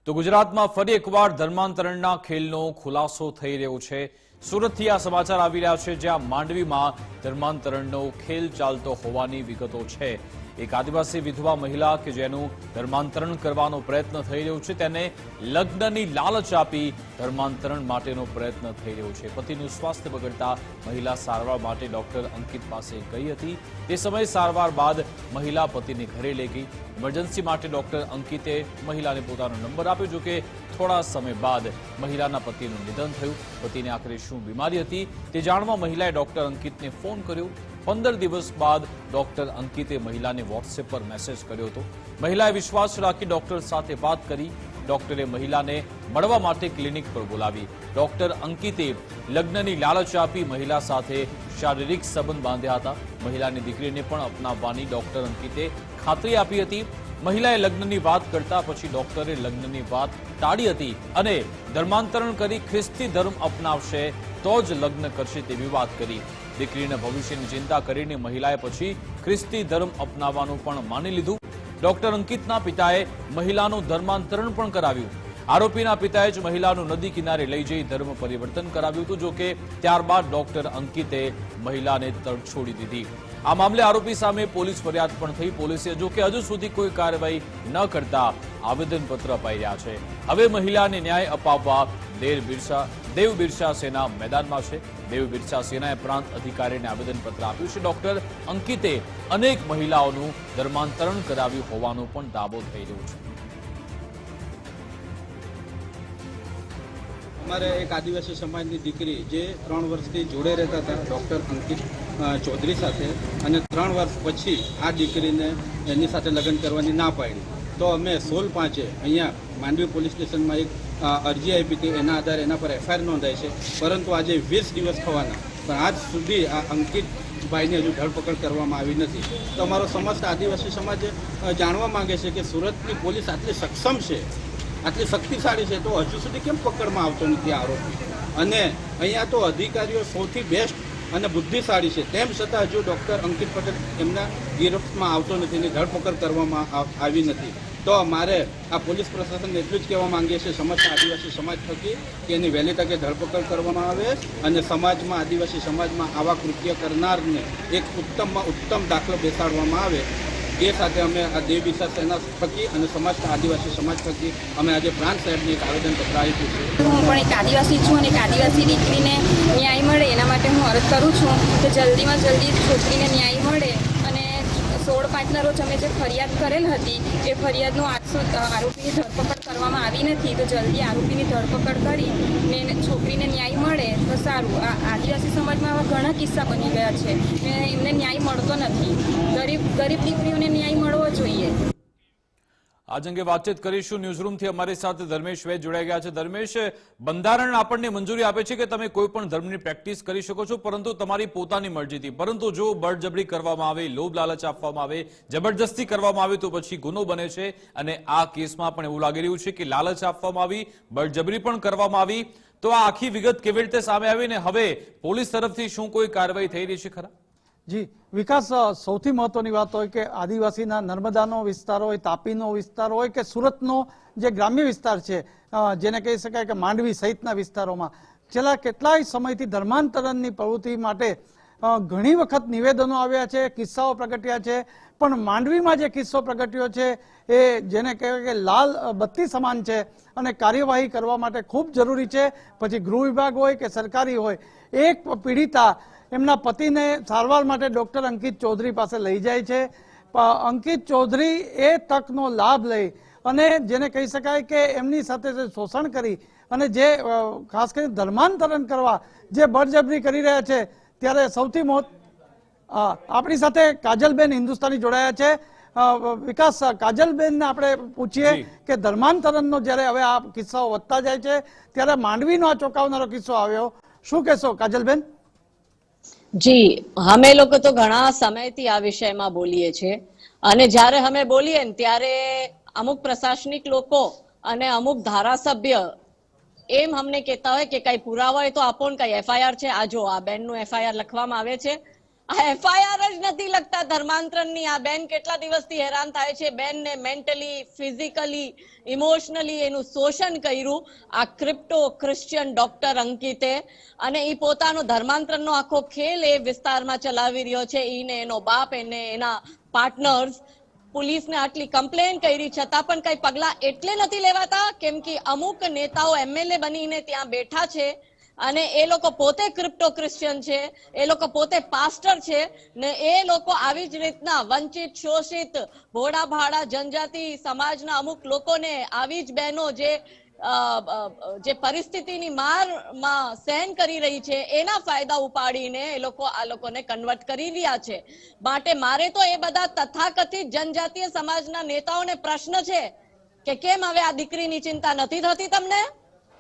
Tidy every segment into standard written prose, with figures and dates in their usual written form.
તો ગુજરાતમાં ફરી એકવાર ધર્માંતરણના ખેલનો ખુલાસો થઈ રહ્યો છે। સુરતથી આ સમાચાર આવી રહ્યા છે, જ્યાં માંડવીમાં ધર્માંતરણનો ખેલ ચાલતો હોવાની વિગતો છે। એક આદિવાસી વિધવા મહિલા કે જેનું ધર્માંતરણ કરવાનો પ્રયત્ન થઈ રહ્યો છે, તેને લગ્નની લાલચ આપી ધર્માંતરણ માટેનો પ્રયત્ન થઈ રહ્યો છે। પતિનું સ્વાસ્થ્ય બગડતા મહિલા સારવાર માટે ડોક્ટર અંકિત પાસે ગઈ હતી। તે સમયે સારવાર બાદ મહિલા પતિને ઘરે લઈ ગઈ। ઇમરજન્સી માટે ડોક્ટર અંકિતે મહિલાને પોતાનો નંબર આપ્યો, જો કે થોડા સમય બાદ મહિલાના પતિનું નિધન થયું। પતિને આખરે શું બીમારી હતી તે જાણવા મહિલાએ ડોક્ટર અંકિતને ફોન કર્યો। 15 દિવસ બાદ ડોક્ટર અંકિતે મહિલાને વોટ્સએપ પર મેસેજ કર્યો હતો। મહિલાએ વિશ્વાસ રાખી ડોક્ટર સાથે વાત કરી। ડોક્ટરે મહિલાને મળવા માટે ક્લિનિક પર બોલાવી। ડોક્ટર અંકિતે લગ્નની લાલચ આપી મહિલા સાથે શારીરિક સંબંધ બાંધ્યા હતા। મહિલાની દીકરીને પણ અપનાવવાની ડોક્ટર અંકિતે ખાતરી આપી હતી। મહિલાએ લગ્નની વાત કરતા પછી ડોક્ટરે લગ્નની વાત ટાળી હતી અને ધર્માંતરણ કરી ખ્રિસ્તી ધર્મ અપનાવશે તો જ લગ્ન કરશે તેવી વાત કરી। દીકરીના ભવિષ્યની ચિંતા કરીને મહિલાએ પછી ખ્રિસ્તી ધર્મ અપનાવવાનું પણ માની લીધું। ડોક્ટર અંકિતના પિતાએ મહિલાનું ધર્માંતરણ પણ કરાવ્યું। આરોપીના પિતાએ જ મહિલાનું નદી કિનારે લઈ જઈ ધર્મ પરિવર્તન કરાવ્યું હતું, જો કે ત્યારબાદ ડોક્ટર અંકિતે મહિલાને તડછોડી દીધી। આ મામલે આરોપી સામે પોલીસ ફરિયાદ પણ થઈ। પોલીસે જો કે હજુ સુધી કોઈ કાર્યવાહી ન કરતા આવેદનપત્ર અપાઈ રહ્યા છે। હવે મહિલાને ન્યાય અપાવવા દેવ બિરસા સેના મેદાનમાં છે। દેવ બિરસા સેનાએ પ્રાંત અધિકારીને આવેદનપત્ર આપ્યું છે। ડોક્ટર અંકિતે અનેક મહિલાઓનું ધર્માંતરણ કરાવ્યું હોવાનો પણ દાવો થઈ રહ્યો છે। અમારે એક આદિવાસી સમાજની દીકરી જે 3 વર્ષથી જોડે રહેતા હતા ડૉક્ટર અંકિત ચૌધરી સાથે, અને 3 વર્ષ પછી આ દીકરીને એની સાથે લગ્ન કરવાની ના પાડી, તો અમે 16/5 અહીંયા માંડવી પોલીસ સ્ટેશનમાં એક અરજી આપી હતી। એના આધારે એના પર એફઆઈઆર નોંધાઈ છે, પરંતુ આજે 20 દિવસ થવાના પણ આજ સુધી આ અંકિતભાઈની હજુ ધરપકડ કરવામાં આવી નથી। તો અમારો સમસ્ત આદિવાસી સમાજ જાણવા માંગે છે કે સુરતની પોલીસ આટલી સક્ષમ છે, આટલી શક્તિશાળી છે, તો હજુ સુધી કેમ પકડમાં આવતો નથી આરોપી? અને અહીંયા તો અધિકારીઓ સૌથી બેસ્ટ અને બુદ્ધિશાળી છે, તેમ છતાં હજુ ડૉક્ટર અંકિત પટેલ એમના ગિરફ્તમાં આવતો નથી, એની ધરપકડ કરવામાં આવી નથી। તો મારે આ પોલીસ પ્રશાસનને એટલું જ કહેવા માંગીએ છીએ સમસ્ત આદિવાસી સમાજ થકી કે એની વહેલી તકે ધરપકડ કરવામાં આવે અને સમાજમાં આદિવાસી સમાજમાં આવા કૃત્ય કરનારને એક ઉત્તમમાં ઉત્તમ દાખલો બેસાડવામાં આવે। એ સાથે અમે આ દેવ બિરસા સેના થકી અને સમસ્ત આદિવાસી સમાજ થકી અમે આજે પ્રાંત સાહેબને એક આવેદનપત્ર આપ્યું છે। હું પણ એક આદિવાસી છું અને એક આદિવાસી દીકરીને ન્યાય મળે એના માટે હું અરજ કરું છું કે જલ્દીમાં જલ્દી છોકરીને ન્યાય મળે। અને 16/5ના રોજ અમે જે ફરિયાદ કરેલ હતી એ ફરિયાદનો આજ સુધી આરોપીની ધરપકડ કરવામાં આવી નથી, તો જલ્દી આરોપીની ધરપકડ કરીને છોકરીને ન્યાય મળે તો સારું। આ આદિવાસી સમાજમાં આવા ઘણા કિસ્સા બની ગયા છે, એમને ન્યાય મળતો નથી। ગરીબ દીકરીઓને ન્યાય મળવો જોઈએ। આજ અંગે વાતચીત કરીશું। ન્યૂઝરૂમથી અમારી સાથે ધર્મેશ વૈદ જોડાઈ ગયા છે। ધર્મેશ, બંધારણ આપણને મંજૂરી આપે છે કે તમે કોઈ પણ ધર્મની પ્રેક્ટિસ કરી શકો છો, પરંતુ તમારી પોતાની મરજીથી। પરંતુ જો બળજબરી કરવામાં આવે, લોભ લાલચ આપવામાં આવે, જબરજસ્તી કરવામાં આવે તો પછી ગુનો બને છે। અને આ કેસમાં પણ એવું લાગી રહ્યું છે કે લાલચ આપવામાં આવી, બળજબરી પણ કરવામાં આવી। તો આ આખી વિગત કેવી રીતે સામે આવી ને હવે પોલીસ તરફથી શું કોઈ કાર્યવાહી થઈ રહી છે ખરા? જી વિકાસ, સૌથી મહત્વની વાત હોય કે આદિવાસીના નર્મદાનો વિસ્તાર હોય, તાપીનો વિસ્તાર હોય કે સુરતનો જે ગ્રામ્ય વિસ્તાર છે, જેને કહી શકાય કે માંડવી સહિતના વિસ્તારોમાં છેલ્લા કેટલાય સમયથી ધર્માંતરણની પ્રવૃત્તિ માટે ઘણી વખત નિવેદનો આવ્યા છે, કિસ્સાઓ પ્રગટ્યા છે, પણ માંડવીમાં જે કિસ્સો પ્રગટ્યો છે એ જેને કહેવાય કે લાલ બત્તી સમાન છે અને કાર્યવાહી કરવા માટે ખૂબ જરૂરી છે। પછી ગૃહ વિભાગ હોય કે સરકારી હોય, એક પીડિતા એમના પતિને સારવાર માટે ડોક્ટર અંકિત ચૌધરી પાસે લઈ જાય છે। અંકિત ચૌધરી એ તકનો લાભ લઈ અને જેને કહી શકાય કે એમની સાથે શોષણ કરી અને જે ખાસ કરીને ધર્માંતરણ કરવા જે બળજબરી કરી રહ્યા છે, ત્યારે સૌથી આપણી સાથે કાજલબેન હિન્દુસ્તાની જોડાયા છે। વિકાસ, કાજલબેનને આપણે પૂછીએ કે ધર્માંતરણનો જ્યારે હવે આ કિસ્સાઓ વધતા જાય છે ત્યારે માંડવીનો આ ચોંકાવનારો કિસ્સો આવ્યો, શું કહેશો કાજલબેન? જી, અમે લોકો તો ઘણા સમયથી આ વિષયમાં બોલીએ છીએ અને જ્યારે અમે બોલીએ ને ત્યારે અમુક પ્રશાસનિક લોકો અને અમુક ધારાસભ્ય એમ અમને કહેતા હોય કે કઈ પુરાવા હોય તો આપો ને, કઈ એફઆઈઆર છે, આ જો આ બેનનું એફઆઈઆર લખવામાં આવે છે આ એફઆઈઆર જ નથી લગતા ધર્માંતરણની. આ બેન કેટલા દિવસથી હેરાન થાય છે. બેનને મેન્ટલી, ફિઝિકલી, ઇમોશનલી એનું શોષણ કર્યું આ ક્રિપ્ટો ક્રિશ્ચિયન ડોક્ટર અંકિતે. અને એ પોતાનો ધર્માંતરણનો આખો ખેલ એ વિસ્તારમાં ચલાવી રહ્યો છે. ઈને એનો બાપ, એને એના પાર્ટનર્સ. પોલીસને આટલી કમ્પ્લેન કરી છતાં પણ કઈ પગલા એટલે નથી લેવાતા કેમ કે અમુક નેતાઓ એમએલએ બનીને ત્યાં બેઠા છે અને એ લોકો પોતે ક્રિપ્ટો ક્રિશ્ચિયન છે, એ લોકો પોતે પાસ્ટર છે ને એ લોકો આવી જ રીતના વંચિત, શોષિત, ભોળા ભાડા જનજાતિ સમાજના અમુક લોકોને આવી જ બહેનો જે પરિસ્થિતિની મારમાં સહન કરી રહી છે એના ફાયદા ઉપાડીને એ લોકો આ લોકોને કન્વર્ટ કરી રહ્યા છે. માટે મારે તો એ બધા તથાકથિત જનજાતીય સમાજના નેતાઓને પ્રશ્ન છે કે કેમ હવે આ દીકરીની ચિંતા નથી થતી તમને?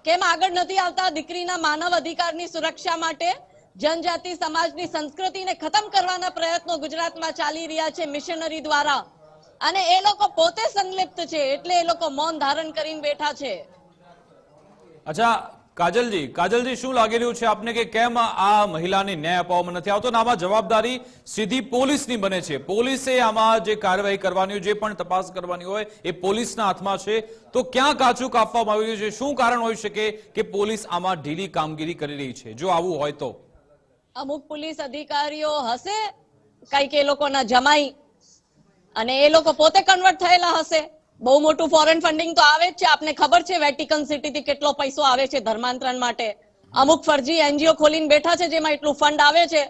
કેમ આગળ નથી આવતા દીકરીના માનવ અધિકારની સુરક્ષા માટે? જનજાતિ સમાજની સંસ્કૃતિને ખતમ કરવાના પ્રયત્નો ગુજરાતમાં ચાલી રહ્યા છે મિશનરી દ્વારા અને એ લોકો પોતે સંલિપ્ત છે એટલે એ લોકો મૌન ધારણ કરીને બેઠા છે. અચ્છા કાજલજી શું લાગી રહ્યું છે આપને કે કેમ આ મહિલાને ન્યાય અપાવવામાં નથી આવતો? આમાં જવાબદારી સીધી પોલીસની બને છે. પોલીસે આમાં જે કાર્યવાહી કરવાની હોય, જે પણ તપાસ કરવાની હોય એ પોલીસના હાથમાં છે. તો ક્યાં કાચું કાપવામાં આવી રહ્યું છે? શું કારણ હોઈ શકે કે પોલીસ આમાં ઢીલી કામગીરી કરી રહી છે? જો આવું હોય તો અમુક પોલીસ અધિકારીઓ હશે કઈક એ લોકોના જમાઈ અને એ લોકો પોતે કન્વર્ટ થયેલા હશે. બહુ મોટું ફોરેન ફંડિંગ તો આવે જ છે. આપને ખબર છે વેટિકન સિટીથી કેટલો પૈસો આવે છે ધર્માંતરણ માટે. અમુક ફરજી એનજીઓ ખોલીને બેઠા છે જેમાં એટલું ફંડ આવે છે.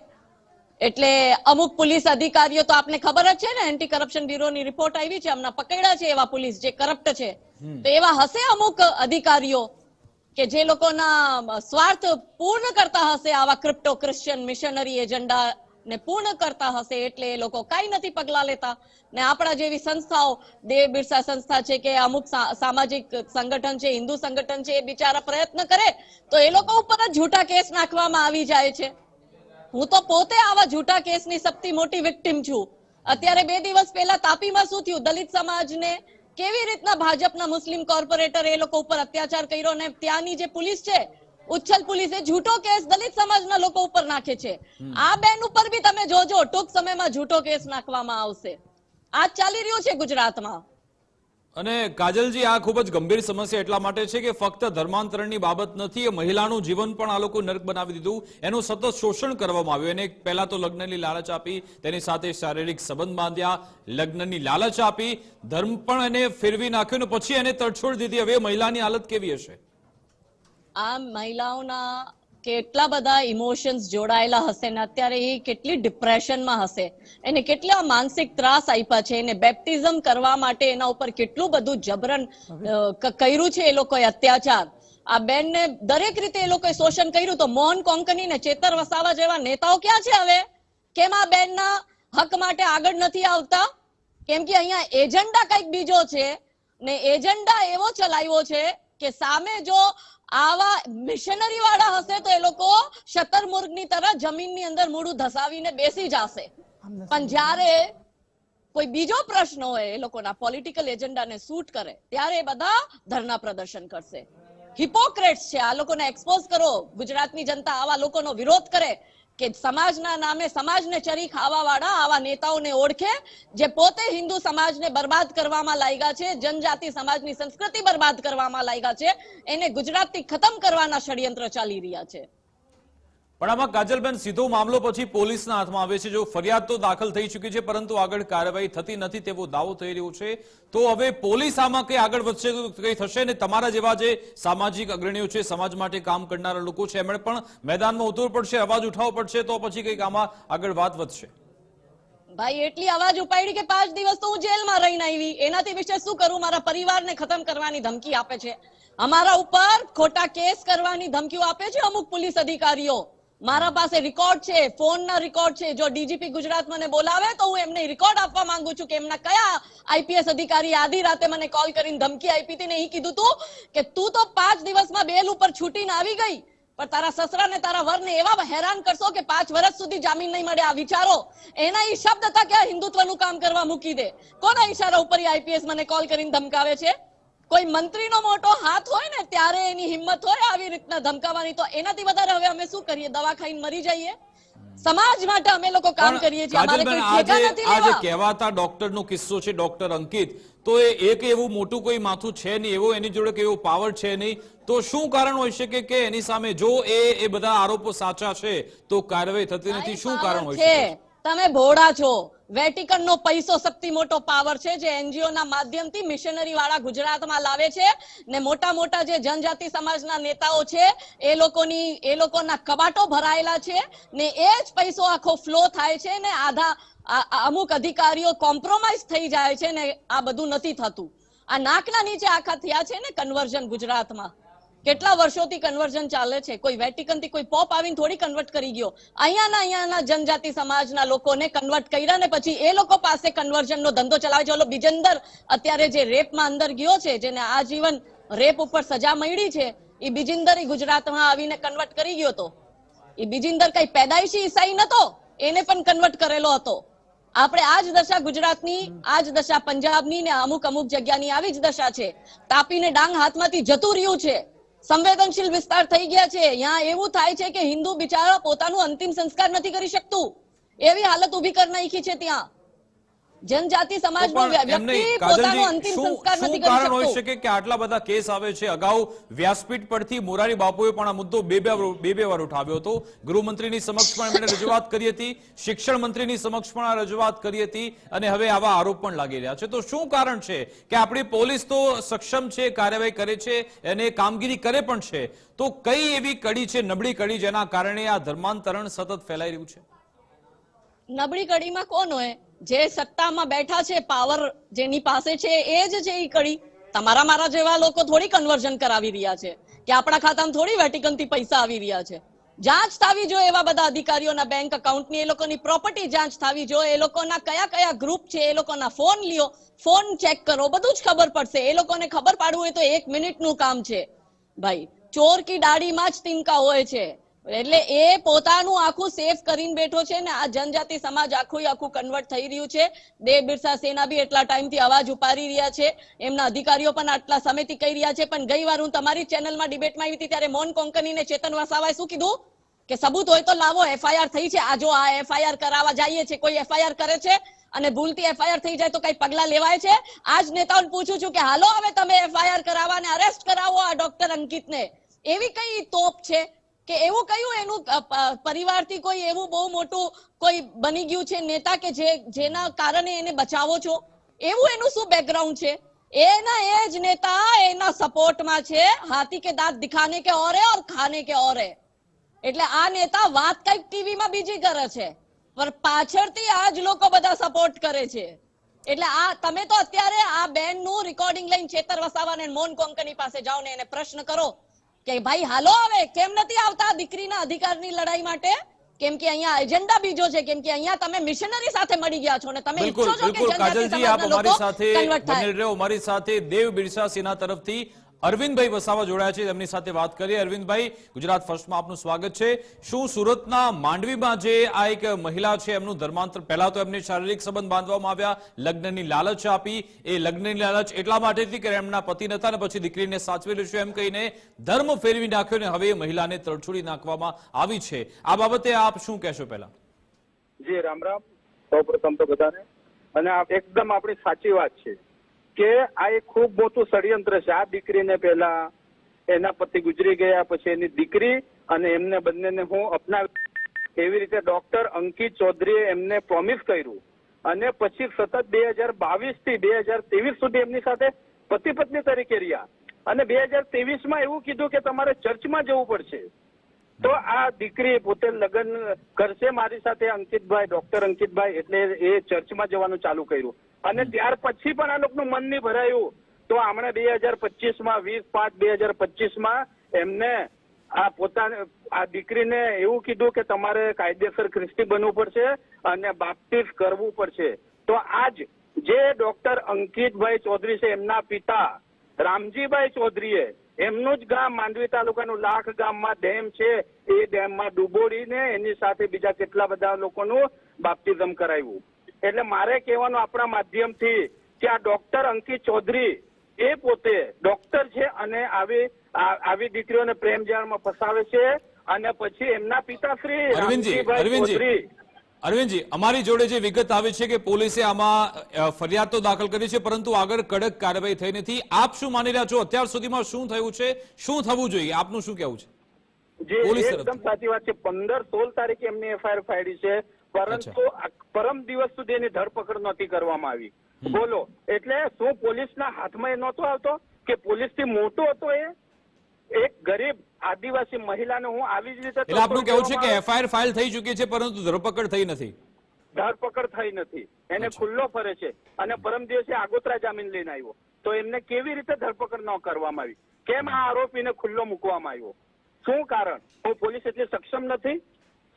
એટલે અમુક પોલીસ અધિકારીઓ તો આપને ખબર જ છે ને, એન્ટી કરપ્શન બ્યુરોની રિપોર્ટ આવી છે, હમણાં પકડ્યા છે એવા પોલીસ જે કરપ્ટ છે. તો એવા હશે અમુક અધિકારીઓ કે જે લોકોના સ્વાર્થ પૂર્ણ કરતા હશે, આવા ક્રિપ્ટો ક્રિશ્ચિયન મિશનરી એજન્ડા ને પૂર્ણ કરતા હશે એટલે એ લોકો કઈ નથી પગલા લેતા. ને આપણા જેવી સંસ્થાઓ, દેવ બિરસા સંસ્થા છે કે અમુક સામાજિક સંગઠન છે, હિન્દુ સંગઠન છે, એ બિચારા પ્રયત્ન કરે તો એ લોકો ઉપર જ જૂઠા કેસ નાખવામાં આવી જાય છે. હું તો પોતે આવા જૂઠા કેસની સૌથી મોટી વિક્ટિમ છું. અત્યારે 2 દિવસ પહેલા તાપીમાં શું થયું, દલિત સમાજને કેવી રીતના ભાજપના મુસ્લિમ કોર્પોરેટર એ લોકો ઉપર અત્યાચાર કર્યો ને ત્યાંની જે પોલીસ છે ઉચ્છલ પોલીસે જૂઠો કેસ દલિત સમાજના લોકો ઉપર નાખે છે. આ બેન ઉપર બી તમે જોજો ટૂંક સમયમાં જૂઠો કેસ નાખવામાં આવશે. આ ચાલી રહ્યું છે ગુજરાતમાં. અને કાજલજી આ ખૂબ જ ગંભીર સમસ્યા એટલા માટે છે કે ફક્ત ધર્માંતરણની બાબત નથી, એ મહિલાનું જીવન પણ આ લોકો નર્ક બનાવી દીધું. એનું સતત શોષણ કરવામાં આવ્યું. એને પહેલા તો લગ્નની લાલચ આપી, તેની સાથે શારીરિક સંબંધ બાંધ્યા, લગ્નની લાલચ આપી, ધર્મ પણ એને ફેરવી નાખ્યો ને પછી એને તડછોડ દીધી. હવે મહિલાની હાલત કેવી હશે? આ મહિલાઓના કેટલા બધા ઇમોશન્સ જોડાયેલા હશે ને અત્યારે એ કેટલી ડિપ્રેશનમાં હશે, એને કેટલા માનસિક ત્રાસ આપ્યા છે, એને બેપ્ટિઝમ કરવા માટે એના ઉપર કેટલું બધું જબરન કર્યું છે એ લોકોએ અત્યાચાર. આ બેનને દરેક રીતે એ લોકોએ શોષણ કર્યું. તો મોહન કોંકણી ને ચેતર વસાવા જેવા નેતાઓ ક્યાં છે હવે? કેમ આ બેનના હક માટે આગળ નથી આવતા? કેમ કે અહીંયા એજન્ડા કઈક બીજો છે ને એજન્ડા એવો ચલાવ્યો છે કે સામે જો આવા મિશનરી વાળા હશે તો એ લોકો શતરમુર્ગની તરફ જમીનની અંદર મૂળું ધસાવીને બેસી જશે. પણ જ્યારે કોઈ બીજો પ્રશ્ન હોય એ લોકોના પોલિટિકલ એજન્ડાને સૂટ કરે ત્યારે એ બધા ધરના પ્રદર્શન કરશે. હિપોક્રેટ્સ છે, આ લોકોને એક્સપોઝ કરો. ગુજરાતની જનતા આવા લોકોનો વિરોધ કરે કે સમાજના નામે સમાજને ચરી ખાવા વાળા આવા નેતાઓને ઓળખે જે પોતે હિન્દુ સમાજને બરબાદ કરવામાં લાગ્યા છે, જનજાતિ સમાજની સંસ્કૃતિ બરબાદ કરવામાં લાગ્યા છે. એને ગુજરાતથી ખતમ કરવાના ષડયંત્ર ચાલી રહ્યા છે. પણ આમાં કાજલબેન સીધો મામલો પછી પોલીસના હાથમાં આવે છે. જો ફરિયાદ તો દાખલ થઈ ચૂકી છે પરંતુ આગળ કાર્યવાહી થતી નથી તેવો દાવો થઈ રહ્યો છે. તો હવે પોલીસ આમાં કઈ આગળ વધશે તો કઈ થશે ને તમારા જેવા જે સામાજિક અગ્રણીઓ છે, સમાજ માટે કામ કરનારા લોકો છે, એમણે પણ મેદાનમાં ઉતરવું પડશે, અવાજ ઉઠાવવો પડશે તો પછી કઈક આમાં આગળ વાત વધશે. ભાઈ એટલી અવાજ ઉપાડી કે 5 દિવસ તો હું જેલમાં રહીને આવી. એનાથી વિશે શું કરું? મારા પરિવારને ખતમ કરવાની ધમકી આપે છે, અમારા ઉપર ખોટા કેસ કરવાની ધમકીઓ આપે છે અમુક પોલીસ અધિકારીઓ. મારા પાસે રેકોર્ડ છે, ફોનના રેકોર્ડ છે. જો ડીજીપી ગુજરાત મને બોલાવે તો હું એમને રેકોર્ડ આપવા માંગુ છું કે એમના કયા આઈપીએસ અધિકારી આધી રાતે મને કોલ કરીને ધમકી આપી હતી ને એ કીધું તું કે તું તો 5 દિવસમાં બેલ ઉપર છૂટીને આવી ગઈ પણ તારા સસરા ને તારા વરને એવા હેરાન કરશો કે 5 વર્ષ સુધી જામીન નહીં મળે. આ વિચારો એના એ શબ્દ હતા કે હિન્દુત્વનું કામ કરવા મૂકી દે. કોના ઈશારા ઉપર આઈપીએસ મને કોલ કરીને ધમકાવે છે? કોઈ મંત્રીનો મોટો હાથ હોય ને ત્યારે એની હિંમત હોય આવી રીતના ધમકાવવાની. તો એનાથી વધારે હવે અમે શું કરીએ? દવા ખાઈને મરી જઈએ? સમાજ માટે અમે લોકો કામ કરીએ છીએ, અમારે કોઈ ઠેકા નથી આજે લેવા. કહેવાતા ડોક્ટરનો કિસ્સો છે, ડોક્ટર અંકિત, તો એ એક એવું મોટું કોઈ માથું છે નહીં, એવો એની જોડે એવો પાવર છે નહીં, તો શું કારણ હોઈ શકે કે એની સામે જો એ બધા આરોપો સાચા છે તો કાર્યવાહી થતી નથી? શું કારણ હોઈ શકે? તમે ભોળા છો. વેટિકનનો પૈસો સૌથી મોટો પાવર છે, જે એનજીઓ ના માધ્યમથી મિશનરી વાળા ગુજરાતમાં લાવે છે, ને મોટા મોટા જે જનજાતિ સમાજના નેતાઓ છે એ લોકોના કબાટો ભરાયેલા છે, ને એ જ પૈસો આખો ફ્લો થાય છે, ને અમુક અધિકારીઓ કોમ્પ્રોમાઇઝ થઈ જાય છે, ને આ બધું નથી થતું. આ નાકના નીચે આખા થયા છે ને કન્વર્ઝન ગુજરાતમાં. કેટલા વર્ષોથી કન્વર્ઝન ચાલે છે. કોઈ વેટિકન થી કોઈ પોપ આવીને થોડી કન્વર્ટ કરી ગયો. અહીંયાના જનજાતિ સમાજના લોકોને કન્વર્ટ કર્યા ને પછી એ લોકો પાસે કન્વર્ઝનનો ધંધો ચલાવે છે. ઓલો બિજેન્દર અત્યારે જે રેપમાં અંદર ગયો છે, જેને આજીવન રેપ ઉપર સજા મળી છે, એ બિજેન્દર ગુજરાતમાં આવીને કન્વર્ટ કરી ગયો હતો. એ બિજેન્દર કઈ પેદાઈશી ઈસાઈ નતો, એને પણ કન્વર્ટ કરેલો હતો. આપણે આ જ દશા ગુજરાતની, આ જ દશા પંજાબની ને અમુક જગ્યાની આવી જ દશા છે. તાપીને ડાંગ હાથમાંથી જતું રહ્યું છે. સંવેદનશીલ વિસ્તાર થઈ ગયા છે. यहाँ એવું થાય છે કે હિન્દુ બિચારા પોતાનું અંતિમ સંસ્કાર નથી કરી શકતું, એવી હાલત ઉભી કરી નાખી છે. ત્યાં જનજાતિ સમાજનો વ્યક્તિ પોતાનો અંતિમ સંસ્કાર નથી કરી કારણ હોઈ શકતો. શકે કે આટલા બધા કેસ આવે છે? અગાઉ વ્યાસપીઠ પરથી મોરારી બાપુએ પણ આ મુદ્દો બે વાર ઉઠાવ્યો હતો. ગૃહમંત્રીની સમક્ષ પણ એમણે રજૂઆત કરી હતી, શિક્ષણ મંત્રીની સમક્ષ પણ આ રજૂઆત કરી હતી, અને હવે આવા આરોપ પણ લાગી રહ્યા છે. તો શું કારણ છે કે આપણી પોલીસ તો સક્ષમ છે, કાર્યવાહી કરે છે અને કામગીરી કરે પણ છે, તો કઈ એવી કડી છે, નબળી કડી, જેના કારણે આ ધર્માંતરણ સતત ફેલાઈ રહ્યું છે? નબળી કડીમાં કોણ હોય? જે સત્તામાં બેઠા છે, પાવર જેની પાસે છે એ જ છે. એ કડી તમારા મારા જેવા લોકો થોડી કન્વર્ઝન કરાવી રહ્યા છે, કે આપણા ખાતામાં થોડી વેટિકન થી પૈસા આવી રહ્યા છે. જાંચ થવી જોઈએ એવા બધા અધિકારીઓના બેંક એકાઉન્ટની, એ લોકોની પ્રોપર્ટી જાંચ થવી જોઈએ, એ લોકોના કયા ગ્રુપ છે, એ લોકોના ફોન લ્યો, ફોન ચેક કરો, બધું જ ખબર પડશે. એ લોકોને ખબર પાડવું હોય તો 1 મિનિટનું કામ છે ભાઈ. ચોર કી દાઢીમાં જ તિનકા હોય છે. એટલે એ પોતાનું આખું સેફ કરીને બેઠો છે, ને આ જનજાતિ સમાજ આખું કન્વર્ટ થઈ રહ્યું છે. દેવ બિરસા સેના બી એટલા ટાઈમથી અવાજ ઉપાડી રહ્યા છે, એમના અધિકારીઓ પણ આટલા સમયથી કહી રહ્યા છે. પણ ગઈ વાર હું તમારી ચેનલમાં ડિબેટમાં આવી હતી ત્યારે મોન કોંકણી ને ચેતન વસાવાએ શું કીધું કે સબૂત હોય તો લાવો, એફઆઈઆર થઈ છે. આ જો આ એફઆઈઆર કરાવવા જઈએ છે, કોઈ એફઆઈઆર કરે છે અને ભૂલથી એફઆઈઆર થઈ જાય તો કઈ પગલા લેવાય છે? આજ નેતાઓને પૂછું છું કે હાલો હવે તમે એફઆઈઆર કરાવવા અને અરેસ્ટ કરાવો આ ડોક્ટર અંકિતને. એવી કઈ તોપ છે કે એવું કયું એનું પરિવારથી કોઈ એવું બહુ મોટું કોઈ બની ગયું છે નેતા કે જેના કારણે એને બચાવો છો? એવું એનું શું બેકગ્રાઉન્ડ છે? એના એ જ નેતા એના સપોર્ટમાં છે. હાથી કે દાંત દિખાને કે ઓર હે ઓર ખાને કે ઓર હે. એટલે આ નેતા વાત કઈક ટીવીમાં બીજી કરે છે, પણ પાછળથી આ જ લોકો બધા સપોર્ટ કરે છે. એટલે આ તમે તો અત્યારે આ બેનનું રેકોર્ડિંગ લઈને ચેતર વસાવાને મોન કોંકણી પાસે જાઓ ને એને પ્રશ્ન કરો કે ભાઈ હાલો હવે કેમ નથી આવતા દીકરીના અધિકારની લડાઈ માટે? કેમ કે અહીંયા એજન્ડા બીજો છે, કેમ કે અહીંયા તમે મિશનરી સાથે મળી ગયા છો ને તમે ઈચ્છો છો કે કાજલજી આપ અમારી સાથે બની રહ્યો. અમારી સાથે દેવ બિરસા સેના તરફથી અરવિંદભાઈ વસાવા જોડાયા છે, તેમની સાથે વાત કરીએ. અરવિંદભાઈ, ગુજરાત ફર્સ્ટમાં આપનું સ્વાગત છે. શું સુરતના માંડવીમાં જે આ એક મહિલા છે એમનું ધર્માંતર, પહેલા તો એમને શારીરિક સંબંધ બાંધવામાં આવ્યા, લગ્નની લાલચ આપી, એ લગ્નની લાલચ એટલા માટેથી કે એમના પતિ નતા ને પછી દીકરીને સાચવી લેશું એમ કહીને ધર્મ ફેરવી નાખ્યો ને હવે મહિલાને તરછોડી નાખવામાં આવી છે. આ બાબતે આપ શું કહેશો? પહેલા જી રામ રામ. સૌપ્રથમ તો બધાને, અને એકદમ આપણી સાચી વાત છે કે આ એક ખૂબ મોટું ષડયંત્ર છે. આ દીકરીને પહેલા એના પતિ ગુજરી ગયા, પછી એની દીકરી અને એમને બંનેને હું અપનાવી, એવી રીતે ડોક્ટર અંકિત ચૌધરીએ એમને પ્રોમિસ કર્યું, અને પછી સતત 2022 થી 2023 સુધી એમની સાથે પતિ પત્ની તરીકે રહ્યા, અને 2023માં એવું કીધું કે તમારે ચર્ચમાં જવું પડશે. તો આ દીકરી પોતે લગ્ન કરશે મારી સાથે, અંકિતભાઈ, ડોક્ટર અંકિતભાઈ, એટલે એ ચર્ચમાં જવાનું ચાલુ કર્યું. અને ત્યાર પછી પણ આ લોકોનું મન નહીં ભરાયું, તો હમણાં 2025માં 20/5/2025માં એમને આ દીકરીને એવું કીધું કે તમારે કાયદેસર ખ્રિસ્તી બનવું પડશે અને બાપ્ટિસ્ટ કરવું પડશે. તો આજ જે ડોક્ટર અંકિતભાઈ ચૌધરી છે, એમના પિતા રામજીભાઈ ચૌધરીએ એમનું જ ગામ માંડવી તાલુકાનું લાખ ગામમાં ડેમ છે, એ ડેમમાં ડૂબોડીને એની સાથે બીજા કેટલા બધા લોકોનું બાપ્ટિઝમ કરાવ્યું. એટલે મારે કહેવાનું આપણા માધ્યમથી કે આ ડોક્ટર અંકિત ચૌધરી એ પોતે ડોક્ટર છે અને આવી દીકરીઓને પ્રેમ જાળમાં ફસાવે છે અને પછી એમના પિતાશ્રી અરવિંદજી, રામજીભાઈ ચૌધરી અરવિંદજી, અમારી જોડે જે વિગત આવી છે કે પોલીસે આમાં ફરિયાદ તો દાખલ કરી છે, પરંતુ આગળ કડક કાર્યવાહી થઈ નથી. આપ શું માની રહ્યા છો? અત્યાર સુધીમાં શું થયું છે, શું થવું જોઈએ, આપનું શું કહેવું છે? જે પોલીસ એકદમ સાચી વાત છે. 15-16 તારીખે એમની એફઆઈઆર ફાડી છે, પરંતુ પરમ દિવસ સુધી એની ધરપકડ નહોતી કરવામાં આવી. બોલો, એટલે શું પોલીસના હાથમાં એ નહોતો આવતો કે પોલીસથી મોટો હતો એ? એક ગરીબ આદિવાસી મહિલાને હું આવી જ રીતે એટલે આપનું કહેવું છે કે એફઆઈઆર ફાઇલ થઈ ચૂકી છે, પરંતુ ધરપકડ થઈ નથી. ધરપકડ થઈ નથી, એને ખુલ્લો ફરે છે અને પરમ દિવસે આગોતરા જામીન લઈને આવ્યો. તો એમને કેવી રીતે ધરપકડ ન કરવામાં આવી? કેમ આ આરોપીને ખુલ્લો મૂકવામાં આવ્યો? શું કારણ? હું પોલીસ એટલી સક્ષમ નથી,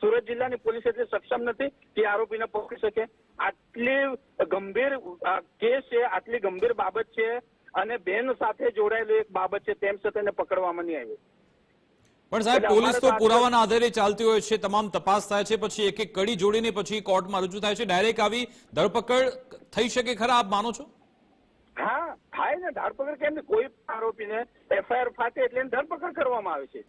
સુરત જિલ્લાની પોલીસ એટલી સક્ષમ નથી કે આરોપીને પકડી શકે? આટલી ગંભીર કેસ છે, આટલી ગંભીર બાબત છે અને બેન સાથે જોડાયેલી એક બાબત છે, તેમ છતાં એને પકડવામાં નહીં આવ્યો. પણ સાહેબ, પોલીસ તો પુરાવાના આધારે ચાલતી હોય છે, તમામ તપાસ થાય છે, પછી એક એક કડી જોડીને પછી કોર્ટમાં રજૂ થાય છે. ડાયરેક્ટ આવી ધરપકડ થઈ શકે ખરા, આપ માનો છો? હા, થાય ને. ધરપકડ કેમ નહીં? કોઈ આરોપીને એફઆઈઆર ફાટે એટલે એની ધરપકડ કરવામાં આવે છે.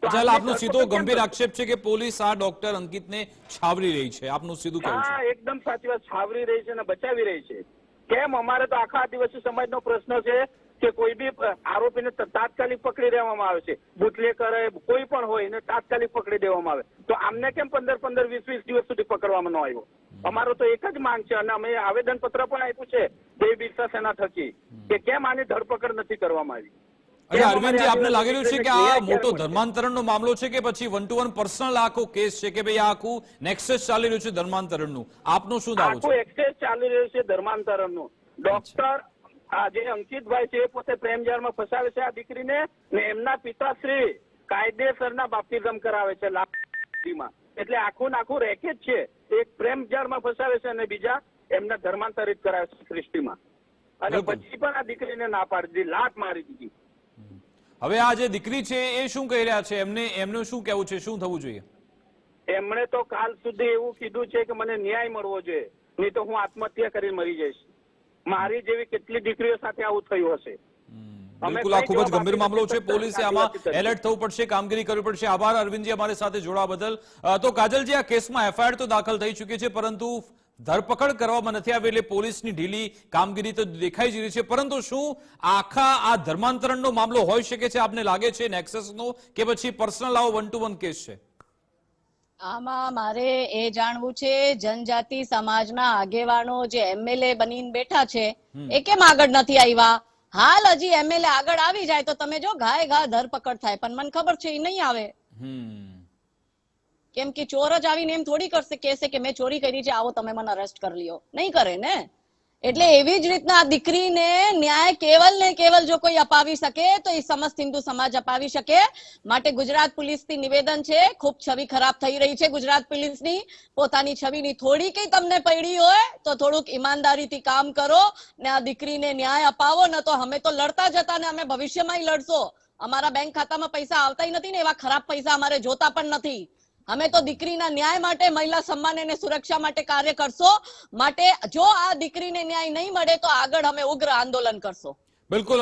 ચાલ, આપનો સીધો ગંભીર આક્ષેપ છે કે પોલીસ આ ડોક્ટર અંકિતને છાવરી રહી છે, આપનું સીધું કહેવું છે? હા, એકદમ સાચી વાત. છાવરી રહી છે અને બચાવી રહી છે. કેમ? અમારે તો આખા આદિવાસી સમાજનો પ્રશ્ન છે કે કોઈ બી આરોપીને તાત્કાલિક પકડી દેવામાં આવે છે. બુટલેકર કોઈ પણ હોય એને તાત્કાલિક પકડી દેવામાં આવે. તો આમને કેમ 15-15, 20-20 દિવસ સુધી પકડવામાં ન આવ્યો? અમારો તો એક જ માંગ છે અને અમે આવેદન પત્ર પણ આપ્યું છે દેવ બિરસા સેના થકી કે કેમ આની ધરપકડ નથી કરવામાં આવી. અરે અરવિંદજી, આપને લાગી રહ્યું છે કે આ મોટો ધર્માંતરણનો મામલો છે કે પછી 1-to-1 પર્સનલ આખો કેસ છે કે ભાઈ આ આખું નેક્સસ ચાલી રહ્યું છે ધર્માંતરણનું? આપનું શું દાવો આખું છે? એક્સેસ ચાલી રહ્યું છે ધર્માંતરણનું. ડોક્ટર જે અંકિતભાઈ છે એ પોતે પ્રેમજાળમાં ફસાવે છે આ દીકરીને, ને એમના પિતાશ્રી કાયદેસરના બાપ્તિઝમ કરાવે છે લાખમાં. એટલે આખું નાખું રેકેટ છે. એક પ્રેમજાળમાં ફસાવે છે અને બીજા એમને ધર્માંતરિત કરાવે છે સૃષ્ટિમાં. અને પછી પણ આ દીકરીને ના પાડી દીધી, લાત મારી દીધી. હવે આ જે દીકરી છે એ શું કહી રહ્યા છે? એમનું શું કહેવું છે? શું થવું જોઈએ? એમણે તો કાલ સુધી એવું કીધું છે કે મને ન્યાય મળવો જોઈએ, નહીં તો હું આત્મહત્યા કરીને મરી જઈશ. મારી જેવી કેટલી દીકરીઓ સાથે આવું થયું હશે. બિલકુલ, આ ખૂબ જ ગંભીર મામલો છે. પોલીસે આમાં એલર્ટ થવું પડશે, કામગીરી કરવી પડશે. આભાર અરવિંદજી અમારી સાથે જોડાવા બદલ. તો કાજલજી, આ કેસમાં એફઆઈઆર તો દાખલ થઈ ચૂકી છે, પરંતુ ધરપકડ કરવામાં નથી આવી, એટલે પોલીસની ઢીલી કામગીરી તો દેખાઈ જ રહી છે. પરંતુ શું આખા આ ધર્માંતરણનો મામલો હોઈ શકે છે, આપને લાગે છે, નેક્સસનો, કે પછી પર્સનલ આવો 1-to-1 કેસ છે? આમાં મારે એ જાણવું છે, જનજાતિ સમાજના આગેવાનો જે એમએલએ બનીને બેઠા છે એ કેમ આગળ નથી આવ્યા? હાલ હજી એમએલએ આગળ આવી જાય તો તમે જો ઘાય ઘા ધરપકડ થાય, પણ મને ખબર છે એ નહીં આવે. કેમ કે ચોર જ આવીને એમ થોડી કરશે, કહેશે કે મેં ચોરી કરી છે, આવો તમે મને અરેસ્ટ કરી લ્યો. નહીં કરે ને. એટલે એવી જ રીતના દીકરીને ન્યાય કેવલ ને કેવલ જો કોઈ અપાવી શકે તો એ સમસ્ત હિન્દુ સમાજ અપાવી શકે. માટે ગુજરાત પોલીસથી નિવેદન છે, ખૂબ છબી ખરાબ થઈ રહી છે ગુજરાત પોલીસની. પોતાની છબીની થોડી કઈ તમને પડી હોય તો થોડુંક ઈમાનદારીથી કામ કરો ને આ દીકરીને ન્યાય અપાવો. ન તો અમે તો લડતા જતા ને અમે ભવિષ્યમાં લડશો. અમારા બેંક ખાતામાં પૈસા આવતા નથી ને એવા ખરાબ પૈસા અમારે જોતા પણ નથી. અમે તો દીકરીના ન્યાય માટે, મહિલા સન્માન અને સુરક્ષા માટે કાર્ય કરશો. માટે જો આ દીકરીને ન્યાય નહીં મળે તો આગળ અમે ઉગ્ર આંદોલન કરશો. બિલકુલ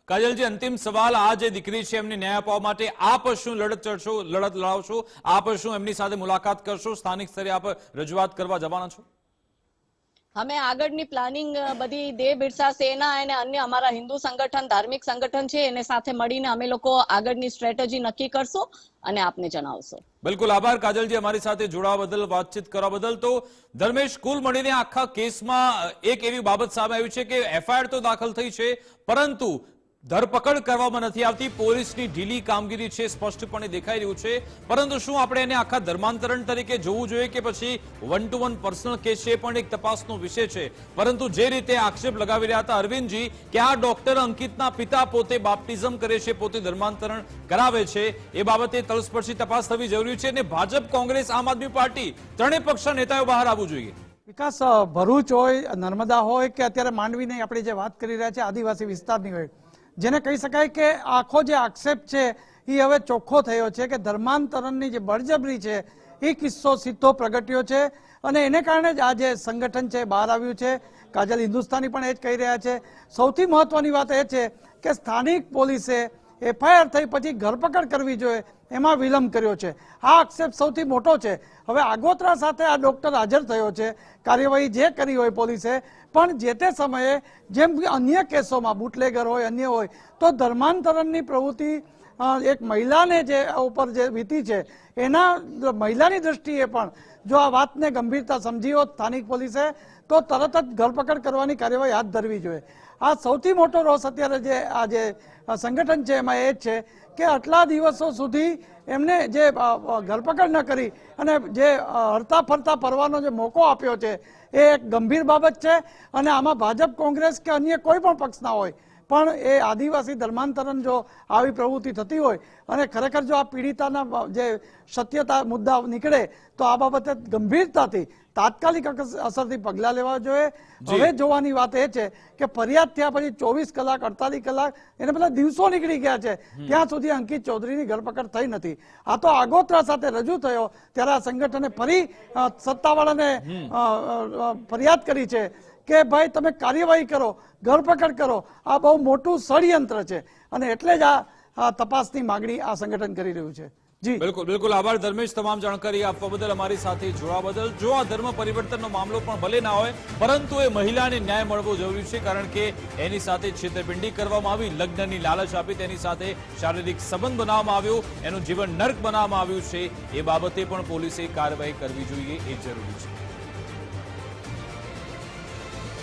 કાજલજી, અંતિમ સવાલ, આ જે દીકરી છે એમને ન્યાય અપાવવા માટે આપ શું લડત લડાવશો? આપ શું એમની સાથે મુલાકાત કરશો? સ્થાનિક સ્તરે આપ રજૂઆત કરવા જવાના છો? અમે આગળની પ્લાનિંગ બધી દેવ બિરસા સેના અને અન્ય અમારા હિન્દુ સંગઠન, ધાર્મિક સંગઠન છે એને સાથે મળીને અમે લોકો આગળની સ્ટ્રેટેજી નક્કી કરશું અને આપને જણાવશો. બિલકુલ, આભાર કાજલજી અમારી સાથે જોડાવા બદલ, વાતચીત કરવા બદલ. તો ધર્મેશ, કુલ મળીને આખા કેસમાં એક એવી બાબત સામે આવી છે કે એફઆઈઆર તો દાખલ થઈ છે, પરંતુ ધરપકડ કરવામાં નથી આવતી. પોલીસની ઢીલી કામગીરી છે, સ્પષ્ટપણે દેખાઈ રહ્યું છે. પરંતુ શું આપણે એને આખા ધર્માંતરણ તરીકે જોવું જોઈએ કે પછી 1-to-1 પર્સનલ કેસ છે, પણ એક તપાસનો વિષય છે. પરંતુ જે રીતે આક્ષેપ લગાવી રહ્યા હતા અરવિંદજી કે આ ડોક્ટર અંકિતના પિતા પોતે બાપ્ટિઝમ કરે છે, પોતે ધર્માંતરણ કરાવે છે, એ બાબતે તલસ્પર્શી તપાસ થવી જરૂરી છે. અને ભાજપ, કોંગ્રેસ, આમ આદમી પાર્ટી ત્રણેય પક્ષના નેતાઓ બહાર આવવું જોઈએ. વિકાસ, ભરૂચ હોય, નર્મદા હોય કે અત્યારે માંડવીની આપણે જે વાત કરી રહ્યા છે આદિવાસી વિસ્તારની હોય, જેને કહી શકાય કે આખો જે આક્ષેપ છે એ હવે ચોખ્ખો થયો છે કે ધર્માંતરણની જે બળજબરી છે એ કિસ્સો સીધો પ્રગટ્યો છે. અને એને કારણે જ આ જે સંગઠન છે બહાર આવ્યું છે. કાજલ હિન્દુસ્તાની પણ એ જ કહી રહ્યા છે. સૌથી મહત્વની વાત એ છે કે સ્થાનિક પોલીસે એફઆઈઆર થઈ પછી ધરપકડ કરવી જોઈએ એમાં વિલંબ કર્યો છે. આ આક્ષેપ સૌથી મોટો છે. હવે આગોતરા સાથે આ ડોક્ટર હાજર થયો છે, કાર્યવાહી જે કરી હોય પોલીસે, પણ જે તે સમયે જેમ અન્ય કેસોમાં બુટલેગર હોય અન્ય હોય તો ધર્માંતરણની પ્રવૃત્તિ એક મહિલાને જે ઉપર જે વીતી છે એના મહિલાની દ્રષ્ટિએ પણ જો આ વાતને ગંભીરતા સમજી હોત સ્થાનિક પોલીસે તો તરત જ ધરપકડ કરવાની કાર્યવાહી હાથ ધરવી જોઈએ. આ સૌથી મોટો રોષ અત્યારે જે આ જે સંગઠન છે એમાં એ જ છે કે આટલા દિવસો સુધી એમને જે ધરપકડ ન કરી અને જે હરતા ફરતા ફરવાનો જે મોકો આપ્યો છે એ એક ગંભીર બાબત છે. અને આમાં ભાજપ, કોંગ્રેસ કે અન્ય કોઈ પણ પક્ષના હોય પણ એ આદિવાસી ધર્માંતરણ જો આવી પ્રવૃત્તિ થતી હોય અને ખરેખર જો આ પીડિતાના જે સત્યતા મુદ્દા નીકળે તો આ બાબતે ગંભીરતાથી તાત્કાલિક અસરથી પગલાં લેવા જોઈએ. હવે જોવાની વાત એ છે કે ફરિયાદ થયા પછી 24 કલાક 48 કલાક એને બધા દિવસો નીકળી ગયા છે, ત્યાં સુધી અંકિત ચૌધરીની ધરપકડ થઈ નથી. આ તો આગોતરા સાથે રજૂ થયો ત્યારે આ સંગઠને ફરી સત્તાવાળાને ફરિયાદ કરી છે કે ભાઈ તમે કાર્યવાહી કરો, ધરપકડ કરો. આ બહુ મોટું ષડયંત્ર છે અને એટલે જ આ તપાસની માંગણી આ સંગઠન કરી રહ્યું છે. જી બિલકુલ બિલકુલ આભાર ધર્મેશ, તમામ જાણકારી આપવા બદલ, અમારી સાથે જોડાવા બદલ. જો આ ધર્મ પરિવર્તનનો મામલો પણ ભલે ના હોય પરંતુ એ મહિલાને ન્યાય મળવો જરૂરી છે, કારણ કે એની સાથે છેતરપિંડી કરવામાં આવી, લગ્નની લાલચ આપી, તેની સાથે શારીરિક સંબંધ બનાવવામાં આવ્યો, એનું જીવન નર્ક બનાવવામાં આવ્યું છે. એ બાબતે પણ પોલીસે કાર્યવાહી કરવી જોઈએ, એ જરૂરી છે.